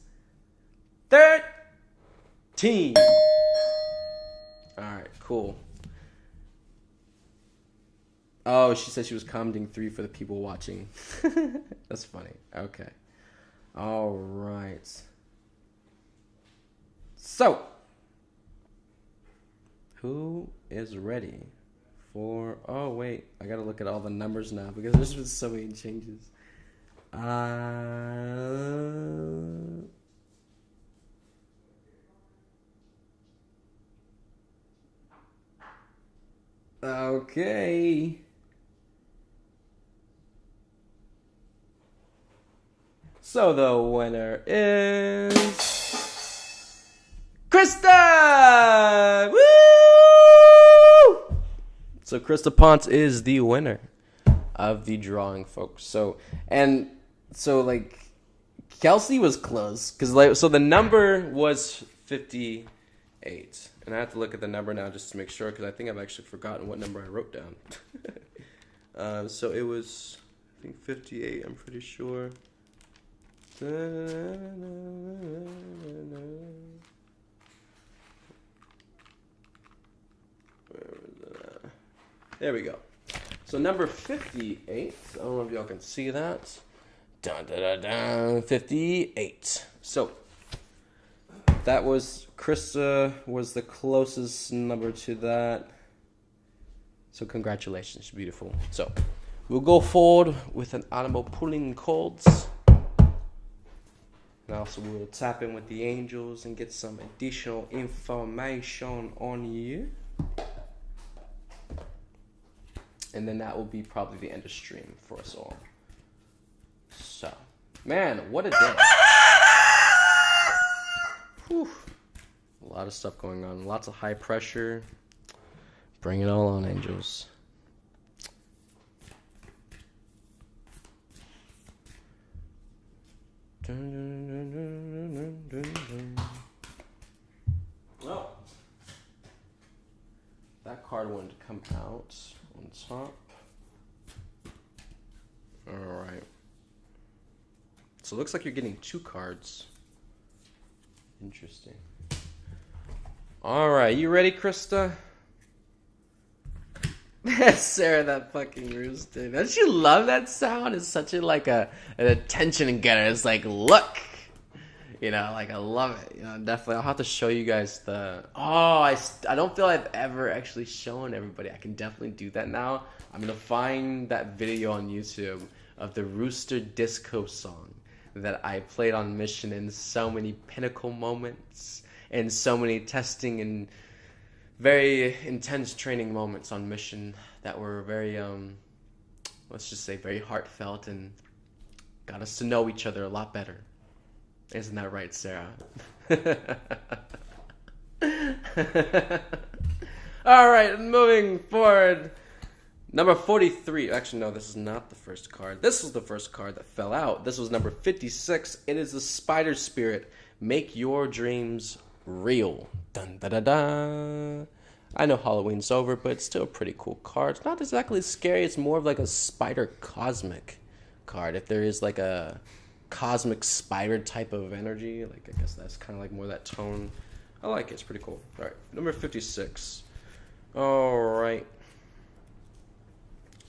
13. All right, cool. Oh, she said she was commenting 3 for the people watching. That's funny. Okay. All right. So, who is ready for... Oh, wait. I got to look at all the numbers now because there's been so many changes. Okay. So the winner is Krista! Woo! So Krista Ponce is the winner of the drawing, folks. So like Kelsey was close because so the number was 58, and I have to look at the number now just to make sure because I think I've actually forgotten what number I wrote down. So it was, I think, 58. I'm pretty sure. There we go. So number 58. I don't know if y'all can see that. Dun, dun, dun, dun, 58. So that was Krista was the closest number to that. So congratulations, beautiful. So we'll go forward with an animal pulling cards. And also we'll tap in with the angels and get some additional information on you. And then that will be probably the end of stream for us all. So, man, what a day. Whew. A lot of stuff going on. Lots of high pressure. Bring it all on, angels. Well, that card wanted to come out on top. Alright. So it looks like you're getting 2 cards. Interesting. Alright, you ready, Krista? Sarah, that fucking rooster. Don't you love that sound? It's such an attention getter. It's like, look. You know, like, I love it. You know, definitely. I'll have to show you guys I don't feel I've ever actually shown everybody. I can definitely do that now. I'm going to find that video on YouTube of the Rooster Disco song that I played on mission in so many pinnacle moments and so many testing and very intense training moments on mission that were very, let's just say, very heartfelt and got us to know each other a lot better. Isn't that right, Sarah? All right, moving forward. Number 43. Actually, no, this is not the first card. This was the first card that fell out. This was number 56. It is the Spider Spirit. Make your dreams real. Dun da da da. I know Halloween's over, but it's still a pretty cool card. It's not exactly scary. It's more of like a Spider Cosmic card. If there is like a cosmic spider type of energy. Like, I guess that's kind of like more that tone. I like it. It's pretty cool. All right, number 56. All right.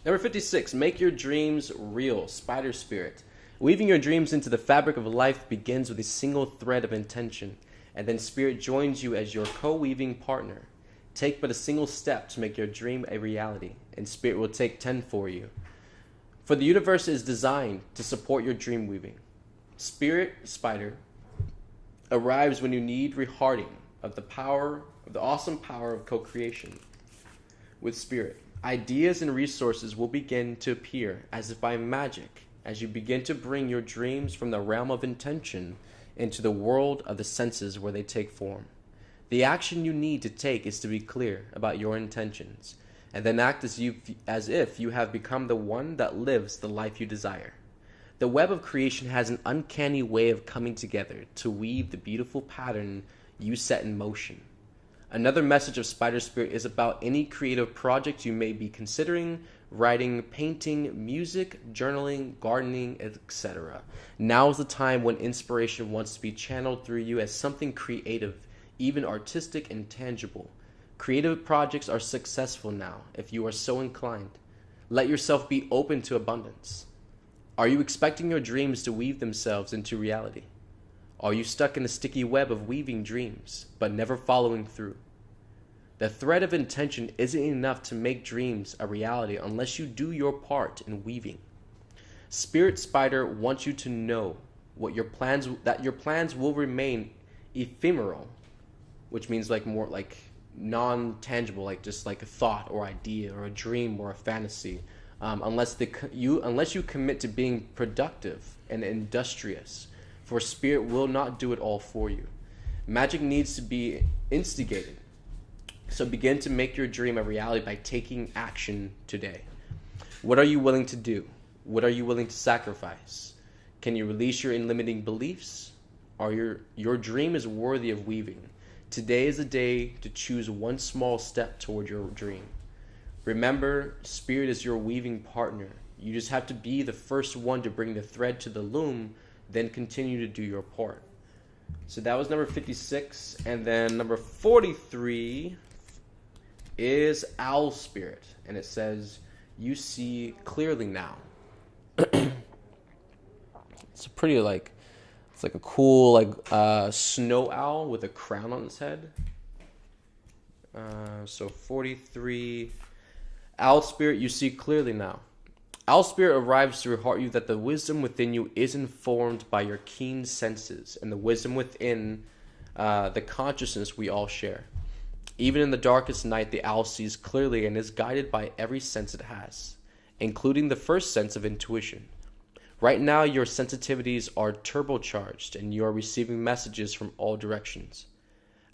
Number 56, make your dreams real. Spider spirit. Weaving your dreams into the fabric of life begins with a single thread of intention, and then spirit joins you as your co-weaving partner. Take but a single step to make your dream a reality, and spirit will take 10 for you. For the universe is designed to support your dream weaving. Spirit spider arrives when you need rehearting of the awesome power of co-creation. With spirit, ideas and resources will begin to appear as if by magic as you begin to bring your dreams from the realm of intention into the world of the senses where they take form. The action you need to take is to be clear about your intentions, and then act as if you have become the one that lives the life you desire. The web of creation has an uncanny way of coming together to weave the beautiful pattern you set in motion. Another message of Spider Spirit is about any creative project you may be considering: writing, painting, music, journaling, gardening, etc. Now is the time when inspiration wants to be channeled through you as something creative, even artistic and tangible. Creative projects are successful now if you are so inclined. Let yourself be open to abundance. Are you expecting your dreams to weave themselves into reality? Are you stuck in a sticky web of weaving dreams, but never following through? The thread of intention isn't enough to make dreams a reality unless you do your part in weaving. Spirit Spider wants you to know that your plans will remain ephemeral, which means like more like non-tangible, like just like a thought or idea or a dream or a fantasy, unless you commit to being productive and industrious. For spirit will not do it all for you. Magic needs to be instigated. So begin to make your dream a reality by taking action today. What are you willing to do? What are you willing to sacrifice? Can you release your limiting beliefs? Your dream is worthy of weaving. Today is the day to choose one small step toward your dream. Remember, spirit is your weaving partner. You just have to be the first one to bring the thread to the loom, then continue to do your part. So that was number 56. And then number 43 is Owl Spirit. And it says, you see clearly now. It's a pretty it's like a cool snow owl with a crown on its head. So 43, Owl Spirit, you see clearly now. Owl Spirit arrives to reheart you that the wisdom within you is informed by your keen senses and the wisdom within the consciousness we all share. Even in the darkest night, the owl sees clearly and is guided by every sense it has, including the first sense of intuition. Right now, your sensitivities are turbocharged and you are receiving messages from all directions.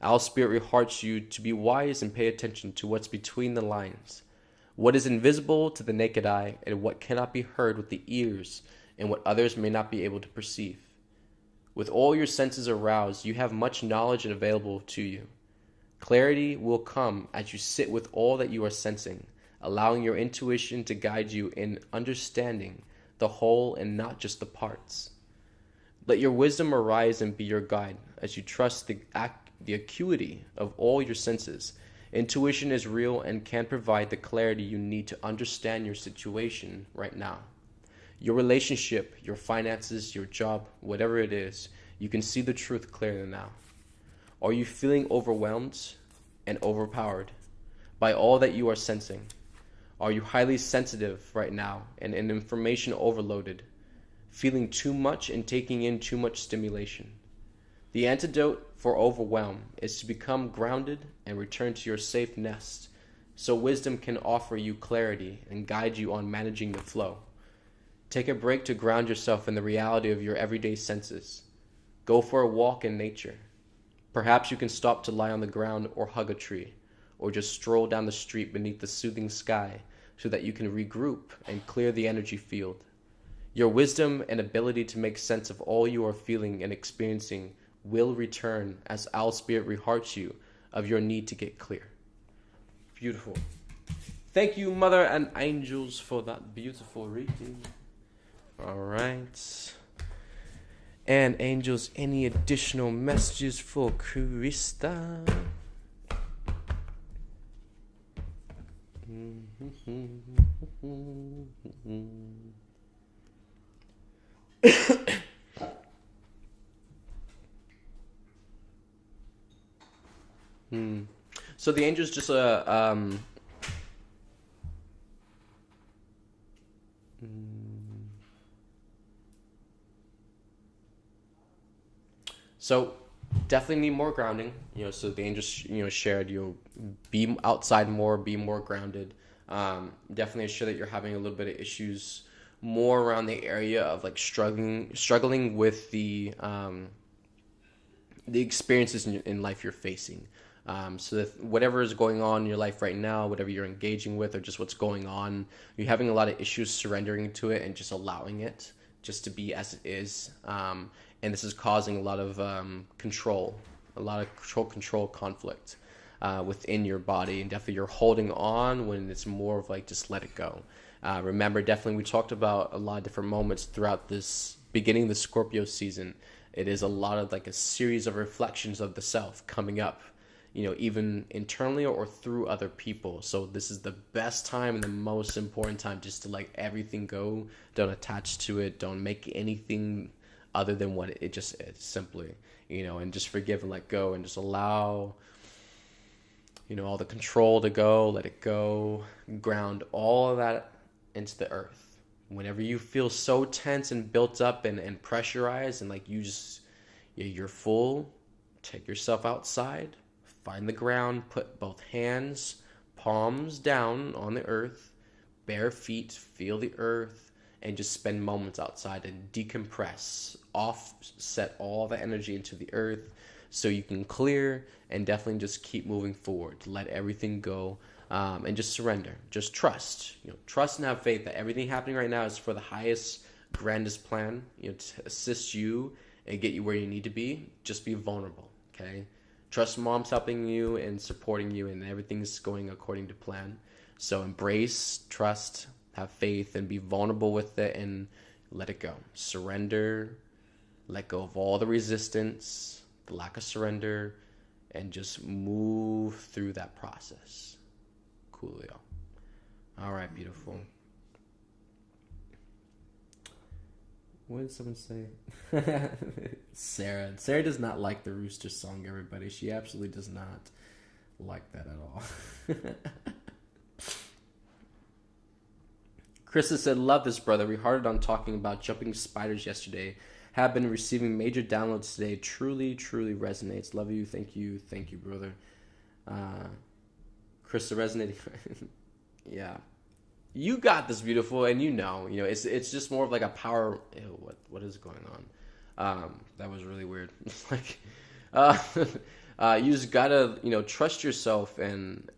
Owl Spirit rehearts you to be wise and pay attention to what's between the lines, what is invisible to the naked eye, and what cannot be heard with the ears, and what others may not be able to perceive. With all your senses aroused, you have much knowledge available to you. Clarity will come as you sit with all that you are sensing, allowing your intuition to guide you in understanding the whole and not just the parts. Let your wisdom arise and be your guide as you trust the acuity of all your senses. Intuition is real and can provide the clarity you need to understand your situation right now. Your relationship, your finances, your job, whatever it is, you can see the truth clearly now. Are you feeling overwhelmed and overpowered by all that you are sensing? Are you highly sensitive right now and in information overloaded, feeling too much and taking in too much stimulation? The antidote for overwhelm is to become grounded and return to your safe nest, so wisdom can offer you clarity and guide you on managing the flow. Take a break to ground yourself in the reality of your everyday senses. Go for a walk in nature. Perhaps you can stop to lie on the ground or hug a tree, or just stroll down the street beneath the soothing sky so that you can regroup and clear the energy field. Your wisdom and ability to make sense of all you are feeling and experiencing will return as Owl Spirit rehearts you of your need to get clear. Beautiful. Thank you, Mother and Angels, for that beautiful reading. All right. And angels, any additional messages for Krista? So the angel's just so definitely need more grounding. So the angels shared be outside more, be more grounded. Definitely sure that you're having a little bit of issues more around the area of like struggling with the experiences in life you're facing. So that whatever is going on in your life right now, whatever you're engaging with, or just what's going on, you're having a lot of issues surrendering to it and just allowing it just to be as it is. And this is causing a lot of control conflict within your body. And definitely you're holding on when it's more of like just let it go. Remember, definitely we talked about a lot of different moments throughout this beginning of the Scorpio season. It is a lot of like a series of reflections of the self coming up, even internally or through other people. So this is the best time and the most important time just to let everything go. Don't attach to it. Don't make anything other than what it just is, simply, and just forgive and let go and just allow, all the control to go, let it go, ground all of that into the earth. Whenever you feel so tense and built up and pressurized and like you're full, take yourself outside, find the ground, put both hands, palms down on the earth, bare feet, feel the earth, and just spend moments outside and decompress, offset all the energy into the earth so you can clear and definitely just keep moving forward, let everything go, and just surrender. Just trust. Trust and have faith that everything happening right now is for the highest, grandest plan, to assist you and get you where you need to be. Just be vulnerable, okay? Trust mom's helping you and supporting you, and everything's going according to plan. So embrace, trust, have faith, and be vulnerable with it and let it go. Surrender, let go of all the resistance, the lack of surrender, and just move through that process. Coolio. All right, beautiful. What did someone say? Sarah. Sarah does not like the rooster song, everybody. She absolutely does not like that at all. Krista said, love this, brother. We hearted on talking about jumping spiders yesterday. Have been receiving major downloads today. Truly, truly resonates. Love you. Thank you. Thank you, brother. Krista resonating. Yeah. You got this, beautiful, and it's just more of like a power. Ew, what is going on? That was really weird. Like, you just gotta trust yourself and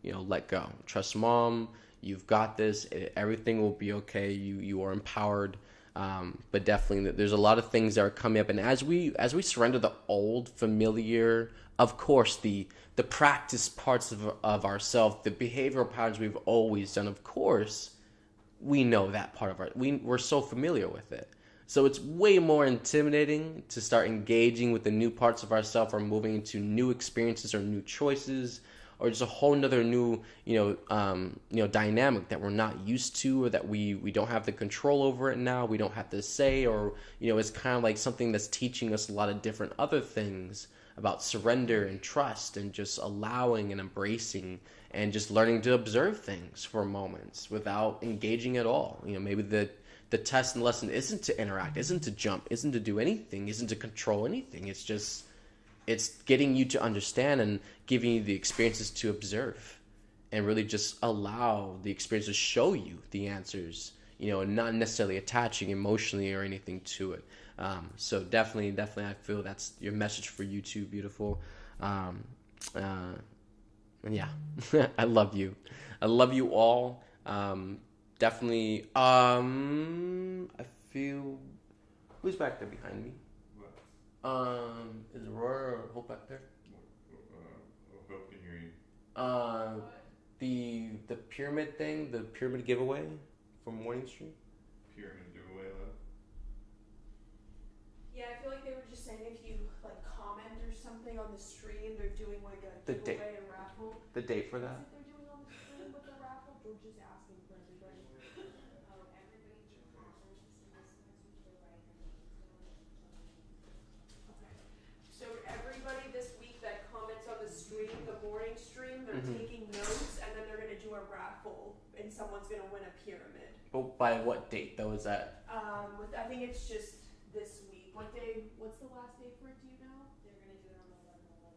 let go. Trust mom. You've got this. Everything will be okay. You are empowered. But definitely, there's a lot of things that are coming up, and as we surrender the old familiar, of course, the practice parts of ourselves, the behavioral patterns we've always done, of course, we know that part of we're so familiar with it. So it's way more intimidating to start engaging with the new parts of ourselves or moving into new experiences or new choices or just a whole nother new, dynamic that we're not used to or that we don't have the control over it now. We don't have to say, or, it's kind of like something that's teaching us a lot of different other things about surrender and trust and just allowing and embracing and just learning to observe things for moments without engaging at all. Maybe the test and lesson isn't to interact, isn't to jump, isn't to do anything, isn't to control anything. It's getting you to understand and giving you the experiences to observe and really just allow the experience to show you the answers, and not necessarily attaching emotionally or anything to it. So definitely, I feel that's your message for you too, beautiful. And yeah, I love you. I love you all. Definitely, I feel, who's back there behind me? Is Aurora or Hope back there? Hope can hear you. The pyramid thing, the pyramid giveaway from Morning Stream. Pyramid giveaway, love? Yeah, I feel like they were just saying if you like comment or something on the stream, they're doing like a giveaway and raffle. The date for that? What is it they're doing on the stream with the raffle? George is asking for everybody. Oh, everybody can comment to see this message. They're writing their names down. Okay. So everybody this week that comments on the stream, the morning stream, they're taking notes and then they're gonna do a raffle and someone's gonna win a pyramid. But by what date though is that? I think it's just this week. What day? What's the last day for it? Do you know? They're going to do it on 11/11.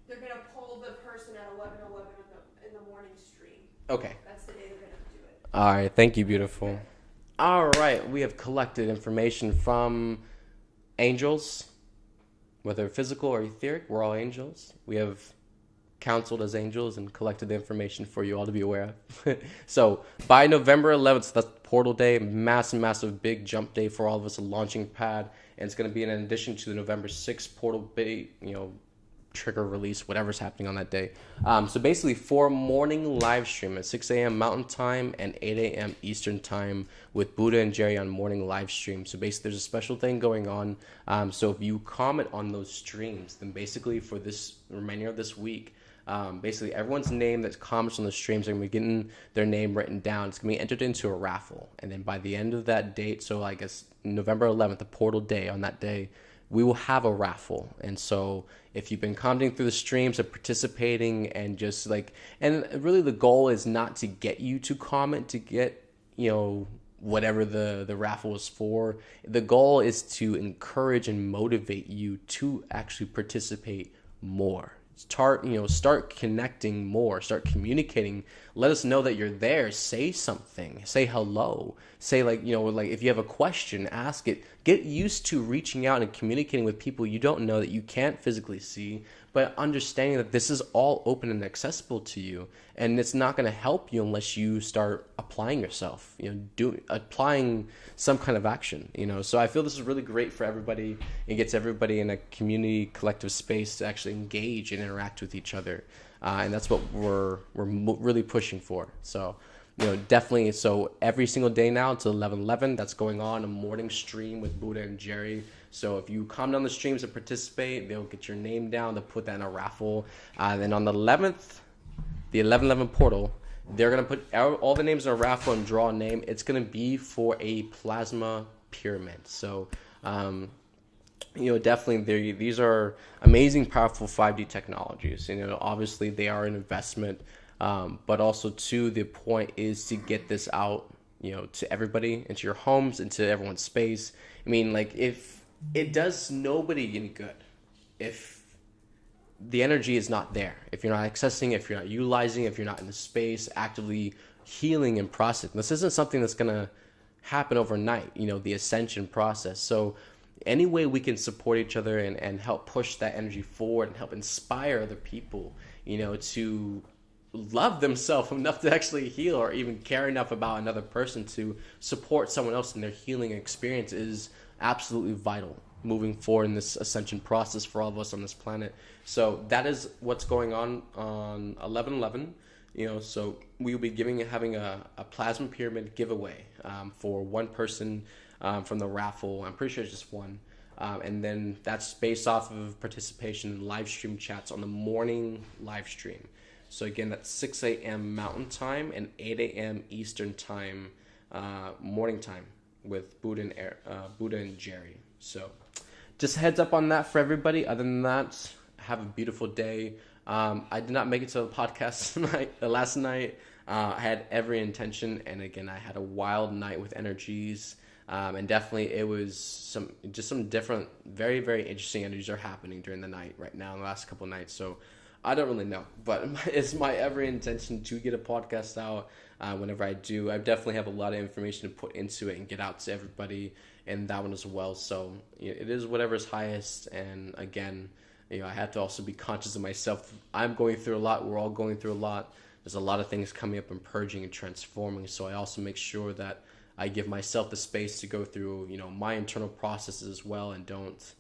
They're gonna poll the person at 11:11 in the morning stream. Okay. That's the day they're gonna do it. All right. Thank you, beautiful. All right. We have collected information from angels, whether physical or etheric. We're all angels. We have counseled as angels and collected the information for you all to be aware of. So by November 11th, that's Portal Day, massive big jump day for all of us, a launching pad, and it's going to be in addition to the November 6th Portal Day, trigger release, whatever's happening on that day. So basically 4 morning live stream at 6 a.m. Mountain Time and 8 a.m. Eastern Time with Buddha and Jerry on morning live stream. So basically there's a special thing going on. So if you comment on those streams, then basically for this remainder of this week, basically everyone's name that comments on the streams are going to be getting their name written down. It's going to be entered into a raffle. And then by the end of that date, so I guess November 11th, the Portal Day, on that day, we will have a raffle. And so if you've been commenting through the streams and participating and just and really the goal is not to get you to comment to get, whatever the raffle is for. The goal is to encourage and motivate you to actually participate more. Start connecting more, start communicating. Let us know that you're there. Say something, say hello, say if you have a question, ask it. Get used to reaching out and communicating with people you don't know that you can't physically see, but understanding that this is all open and accessible to you, and it's not going to help you unless you start applying yourself, applying some kind of action, So I feel this is really great for everybody. It gets everybody in a community, collective space to actually engage and interact with each other, and that's what we're really pushing for. So, definitely. So every single day now until 11:11, that's going on a morning stream with Buddha and Jerry. So if you comment on the streams and participate, they'll get your name down. They'll put that in a raffle. Then on the 11th, the 11:11 portal, they're going to put all the names in a raffle and draw a name. It's going to be for a plasma pyramid. So, definitely these are amazing, powerful 5D technologies. Obviously they are an investment, but also too, the point is to get this out, to everybody, into your homes, into everyone's space. If it does nobody any good if the energy is not there, if you're not accessing, if you're not utilizing, if you're not in the space actively healing and processing. This isn't something that's going to happen overnight, the ascension process. So any way we can support each other and help push that energy forward and help inspire other people, to love themselves enough to actually heal, or even care enough about another person to support someone else in their healing experience, is absolutely vital moving forward in this ascension process for all of us on this planet. So that is what's going on 11/11. So we will be having a plasma pyramid giveaway for one person from the raffle. I'm pretty sure it's just one. And then that's based off of participation in live stream chats on the morning live stream. So again, that's 6 a.m. Mountain Time and 8 a.m. Eastern Time, morning time, with Buddha and Jerry. So just heads up on that for everybody. Other than that, have a beautiful day. I did not make it to the podcast last night. I had every intention, and again, I had a wild night with energies. And definitely it was some different, very, very interesting energies are happening during the night right now in the last couple of nights. So I don't really know, but it's my every intention to get a podcast out whenever I do. I definitely have a lot of information to put into it and get out to everybody in that one as well. So it is whatever's highest. And again, I have to also be conscious of myself. I'm going through a lot. We're all going through a lot. There's a lot of things coming up and purging and transforming. So I also make sure that I give myself the space to go through, my internal processes as well, and don't,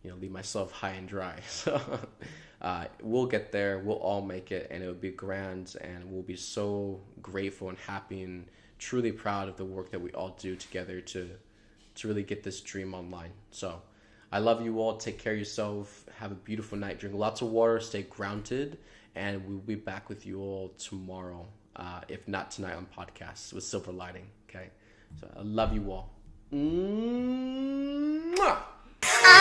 leave myself high and dry. So we'll get there. We'll all make it, and it'll be grand, and we'll be so grateful and happy and truly proud of the work that we all do together to really get this dream online. So I love you all. Take care of yourself. Have a beautiful night. Drink lots of water. Stay grounded. And we'll be back with you all tomorrow. If not tonight on podcasts with Silver Lining. Okay? So I love you all. Mwah! I'm